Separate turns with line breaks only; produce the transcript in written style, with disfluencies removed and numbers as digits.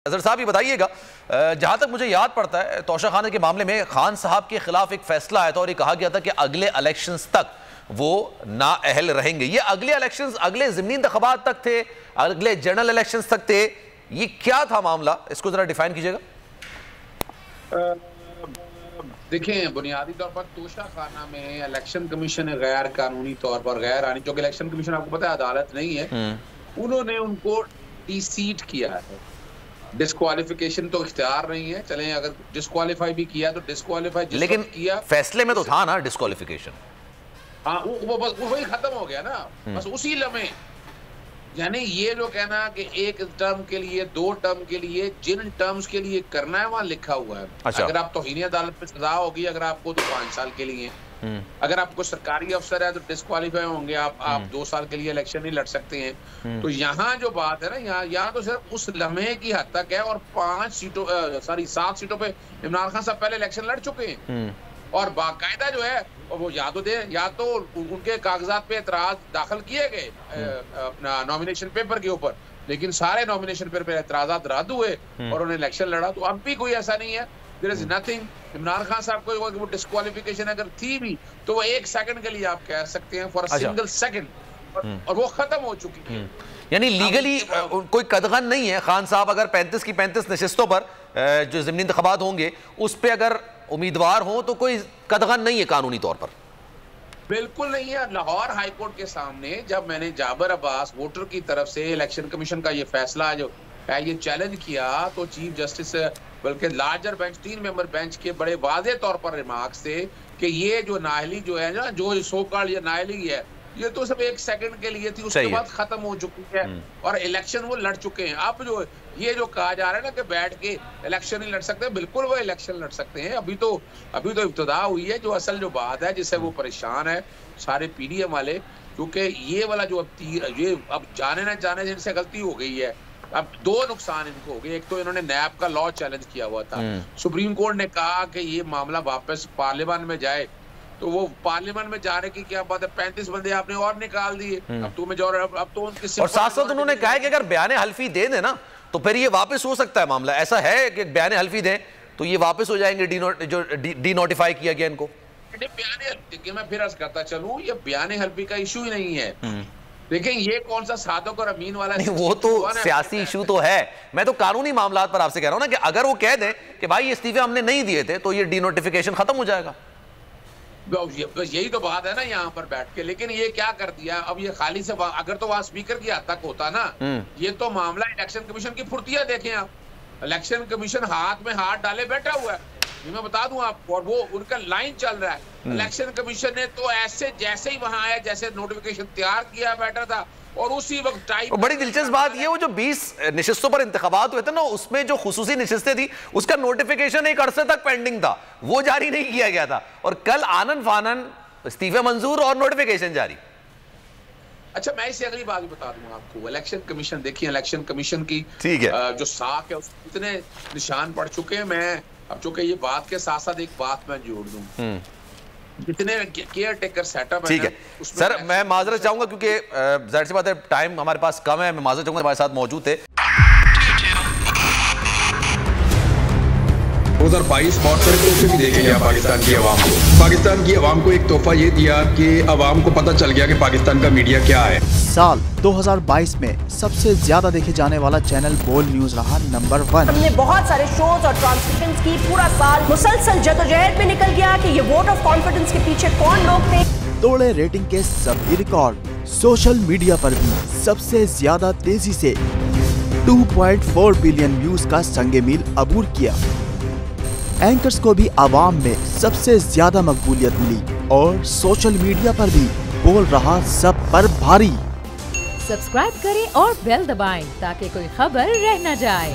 अजहर साहब ये बताइएगा, जहां तक मुझे याद पड़ता है तोशाखाना के मामले में खान साहब के खिलाफ एक फैसला आया था और ये कहा गया था कि अगले इलेक्शंस तक वो नाअहल रहेंगे। ये अगले इलेक्शंस अगले ज़िमनी इंतखाबात तक थे, अगले जनरल इलेक्शंस तक थे, ये क्या था मामला, इसको जरा डिफाइन कीजिएगा।
देखें, बुनियादी तौर पर तोशाखाना में इलेक्शन कमीशन ने गैर कानूनी तौर पर गैर आनी, क्योंकि इलेक्शन कमीशन आपको पता है अदालत नहीं है, उन्होंने उनको डिसीट किया है। डिस्क्वालिफिकेशन तो इख्तियार नहीं है, चलें अगर डिस्क्वालीफाई भी किया तो डिस्क्वालीफाई
लेकिन
किया
फैसले में तो था ना डिस्क्वालिफिकेशन।
हाँ, वो बस वही खत्म हो गया ना, बस उसी लम्हे। यानी ये जो कहना कि एक टर्म के लिए, दो टर्म के लिए, जिन टर्म्स के लिए करना है वहां लिखा हुआ है। अच्छा। अगर आप तौहीन अदालत पे सजा होगी अगर आपको तो 5 साल के लिए, अगर आपको सरकारी अफसर है तो डिस्क्वालीफाई होंगे आप 2 साल के लिए इलेक्शन नहीं लड़ सकते हैं। तो यहाँ जो बात है ना, यहाँ तो सिर्फ उस लम्हे की हद तक है। और 7 सीटों पे इमरान खान साहब पहले इलेक्शन लड़ चुके हैं और बाकायदा जो है वो या तो उनके कागजात पे एतराज दाखिल किए गए अपना नॉमिनेशन पेपर के ऊपर, लेकिन सारे नॉमिनेशन पेपर पे एतराजात रद्द हुए और उन्हें इलेक्शन लड़ा। तो अब भी कोई ऐसा नहीं है, there is nothing. Imran Khan साहब को वो डिस्क्वालिफिकेशन अगर थी भी तो वो 1 सेकंड के लिए आप कह सकते हैं, फॉर अ सिंगल सेकंड, और वो खत्म हो चुकी है।
यानी लीगली कोई कदगन नहीं है। खान साहब अगर 35 की 35 नशिस्तों पर जो ज़िमनी इंतखाबात होंगे उस पर अगर उम्मीदवार हो तो कोई कदगन नहीं है कानूनी तौर पर।
बिल्कुल नहीं है। लाहौर हाई कोर्ट के सामने जब मैंने जाबर अब्बास वोटर की तरफ से इलेक्शन कमीशन का ये फैसला जो है ये चैलेंज किया, तो चीफ जस्टिस बल्कि लार्जर बेंच 3 मेंबर बेंच के बड़े वाज़े तौर पर रिमार्क्स थे कि ये जो नाअहली जो है ना, जो सो कॉल्ड ये नाअहली है, ये तो सिर्फ 1 सेकंड के लिए थी, उसके बाद खत्म हो चुकी है और इलेक्शन वो लड़ चुके हैं। अब जो ये जो कहा जा रहा है ना कि बैठ के इलेक्शन नहीं लड़ सकते, बिल्कुल वो इलेक्शन लड़ सकते हैं। अभी तो इब्तिदा हुई है। जो असल जो बात है जिससे वो परेशान है सारे पीडीएम वाले, क्योंकि ये वाला जो अब जाने ना जाने से इनसे गलती हो गई है। अब 2 नुकसान इनको हो गए। एक तो इन्होंने नैब का लॉ चैलेंज किया हुआ था, सुप्रीम कोर्ट ने कहा कि ये मामला वापस पार्लियामेंट में जाए, तो वो पार्लियामेंट में जाने की क्या बात है, 35 बंदे आपने और निकाल दिए। अब तो मेजॉरिटी, अब तो उनके
और साथ साथ उन्होंने कहा कि अगर बयान हल्फी दे दे ना तो फिर ये वापस हो सकता है मामला। ऐसा है कि बयान हल्फी दें तो ये वापस हो जाएंगे, जो डी-नोटिफाई किया गया इनको।
मैं फिर अर्ज करता चलूं, ये बयान हल्फी का इशू ही नहीं है। लेकिन ये कौन सा सादक और अमीन वाला
नहीं, वो तो सियासी इशू तो है। मैं तो कानूनी मामला पर आपसे कह रहा हूं ना कि अगर वो कह दें कि भाई ये इस्तीफे हमने नहीं दिए थे तो ये डी-नोटिफिकेशन खत्म हो जाएगा।
यही तो बात है ना यहाँ पर बैठ के। लेकिन ये क्या कर दिया, अब ये खाली से अगर तो वहां स्पीकर की हद तक होता ना, ये तो मामला इलेक्शन कमीशन की फुर्तियां देखें आप। इलेक्शन कमीशन हाथ में हाथ डाले बैठा हुआ है, ये मैं बता दूं आपको, और वो उनका लाइन चल रहा है। इलेक्शन कमीशन ने तो ऐसे जैसे ही वहां आया, जैसे नोटिफिकेशन तैयार किया बैठा था और उसी वक्त टाइम।
बड़ी दिलचस्प बात ये, वो जो 20 नशिस्तों पर इंतखाबात हुए थे ना, उसमें जो खुसूसी नशिस्तें थी उसका नोटिफिकेशन एक अरसे तक पेंडिंग था, वो जारी नहीं किया गया था, और कल आनन फानन इस्तीफे मंजूर और नोटिफिकेशन जारी।
अच्छा, मैं इसे अगली बात भी बता दूंगा आपको। इलेक्शन कमीशन देखिए, इलेक्शन कमीशन की
ठीक है
जो साख है उसमें इतने निशान पड़ चुके हैं। मैं अब चूंकि ये बात के साथ साथ एक बात मैं जोड़ दूं, जितने केयर टेकर सेटअप है।
ठीक है सर, मैं माजरत चाहूंगा क्योंकि जाहिर सी बात है टाइम हमारे पास कम है। मैं माजरत चाहूंगा, हमारे साथ मौजूद थे
2022 बहुत सारे तोहफे भी देखे गया पाकिस्तान की आवाम को। पाकिस्तान की आवाम को एक तोहफा ये दिया कि आवाम को पता चल गया कि पाकिस्तान का मीडिया क्या है।
साल 2022 में सबसे ज्यादा देखे जाने वाला चैनल बोल न्यूज रहा नंबर 1।
हमने बहुत सारे शोज और ट्रांसमिशंस की, पूरा साल मुसलसल जदोजहद में निकल गया कि ये वोट ऑफ कॉन्फिडेंस के पीछे कौन लोग थे।
तोड़े रेटिंग के सभी रिकॉर्ड। सोशल मीडिया पर भी सबसे ज्यादा तेजी से 2.4 बिलियन व्यूज का संगे मील अबूर किया। एंकर्स को भी आवाम में सबसे ज्यादा मकबूलियत मिली और सोशल मीडिया पर भी बोल रहा सब पर भारी।
सब्सक्राइब करें और बेल दबाएं ताकि कोई खबर रह न जाए।